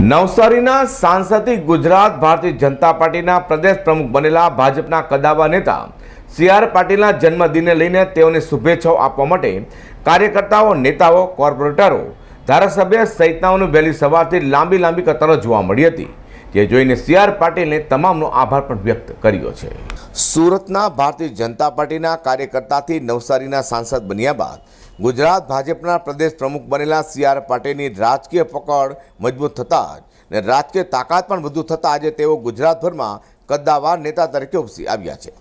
નવસારીના સાંસદથી ગુજરાત ભારતીય જનતા પાર્ટીના પ્રદેશ પ્રમુખ બનેલા ભાજપના કદાવર નેતા સી.આર. પાટીલના જન્મદિનને લઈને તેઓને શુભેચ્છાઓ આપવા માટે કાર્યકર્તાઓ, નેતાઓ, કોર્પોરેટરો, ધારાસભ્ય સહિતનાઓની વહેલી સવારથી લાંબી કતારો જોવા મળી હતી, જે જોઈને સી.આર. પાટીલને તમામનો આભાર પણ વ્યક્ત કર્યો છે. સુરતના ભારતીય જનતા પાર્ટીના કાર્યકર્તાથી નવસારીના સાંસદ બન્યા બાદ ગુજરાત ભાજપના પ્રદેશ પ્રમુખ બનેલા સી.આર. પાટીલની રાજકીય પકડ મજબૂત થતાં અને રાજકીય તાકાત પણ વધુ થતાં આજે તેઓ ગુજરાતભરમાં કદ્દાવર નેતા તરીકે ઉપસી આવ્યા છે.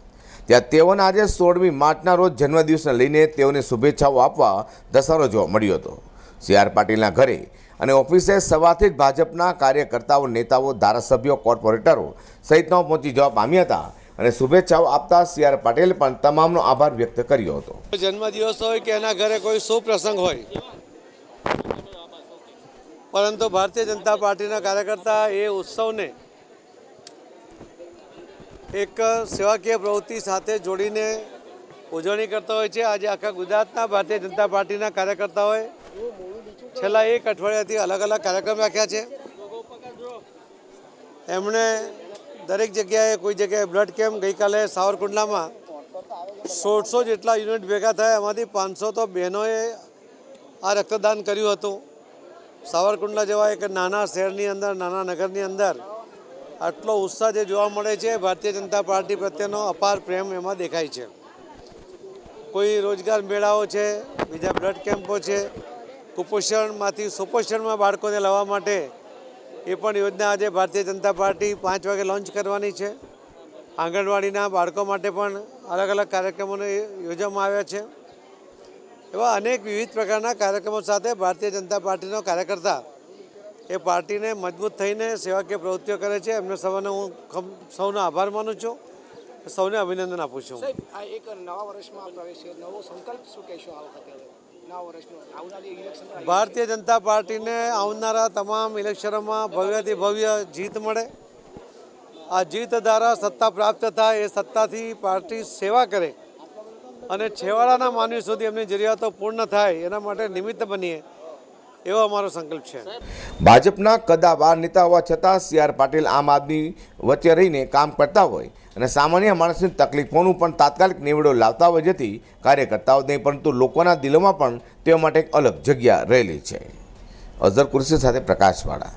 ત્યાં તેઓના આજે 16મી માર્ચના રોજ જન્મદિવસને લઈને તેઓને શુભેચ્છાઓ આપવા ધસારો જોવા મળ્યો હતો. સી.આર. પાટીલના ઘરે અને ઓફિસે સવારથી જ ભાજપના કાર્યકર્તાઓ, નેતાઓ, ધારાસભ્યો, કોર્પોરેટરો સહિતનાઓ પહોંચી જવા પામ્યા હતા અને શુભેચ્છાઓ આપતા સી.આર. પાટીલ પણ તમામનો આભાર વ્યક્ત કર્યો હતો. જન્મદિવસ હોય કે એના ઘરે કોઈ શુભ પ્રસંગ હોય, પરંતુ ભારતીય જનતા પાર્ટીના કાર્યકર્તા એ ઉત્સવને એક સેવાકીય પ્રવૃત્તિ સાથે જોડીને ઉજવણી કરતા હોય છે. આજે આખા ગુજરાતના ભારતીય જનતા પાર્ટીના કાર્યકર્તાઓએ છેલ્લા એક અઠવાડિયાથી અલગ કાર્યક્રમ રાખ્યા છે. એમણે દરેક જગ્યાએ, કોઈ જગ્યાએ બ્લડ કેમ્પ, ગઈકાલે સાવરકુંડલામાં 1600 જેટલા યુનિટ ભેગા થયા, એમાંથી 500 તો બહેનોએ આ રક્તદાન કર્યું હતું. સાવરકુંડલા જેવા એક નાના શહેરની અંદર, નાના નગરની અંદર આટલો ઉત્સાહ જે જોવા મળે છે, ભારતીય જનતા પાર્ટી પ્રત્યેનો અપાર પ્રેમ એમાં દેખાય છે. કોઈ રોજગાર મેળાઓ છે, બીજા બ્લડ કેમ્પો છે, કુપોષણમાંથી સુપોષણમાં બાળકોને લાવવા માટે એ પણ યોજના આજે ભારતીય જનતા પાર્ટી 5 વાગે લોન્ચ કરવાની છે. આંગણવાડીના બાળકો માટે પણ અલગ કાર્યક્રમોને યોજવામાં આવ્યા છે. એવા અનેક વિવિધ પ્રકારના કાર્યક્રમો સાથે ભારતીય જનતા પાર્ટીનો કાર્યકર્તા એ પાર્ટીને મજબૂત થઈને સેવાકીય પ્રવૃત્તિઓ કરે છે. એમને સૌને હું સૌનો આભાર માનું છું, સૌને અભિનંદન આપું છું. આ એક નવા વર્ષમાં પ્રવેશ છે, નવો સંકલ્પ શું કહેશો આ વખતે નવા વર્ષનો આવનારી ઇલેક્શન? ભારતીય જનતા પાર્ટીને આવનારા તમામ ઇલેક્શનોમાં ભવ્યથી ભવ્ય જીત મળે. આ જીત દ્વારા સત્તા પ્રાપ્ત થાય, એ સત્તાથી પાર્ટી સેવા કરે અને છેવાડાના માનવી સુધી એમની જરૂરિયાતો પૂર્ણ થાય, એના માટે નિમિત્ત બનીએ, એવો અમારો સંકલ્પ છે. ભાજપના કદ્દાવર નેતા હોવા છતાં સી.આર. પાટીલ આમ આદમી વચ્ચે રહીને કામ કરતા હોય અને સામાન્ય માણસની તકલીફોનું પણ તાત્કાલિક નિવેડો લાવતા હોય, જેથી કાર્યકર્તાઓ નહીં પરંતુ લોકોના દિલોમાં પણ તેઓ માટે એક અલગ જગ્યા રહેલી છે. અઝર કુરશી સાથે પ્રકાશવાળા.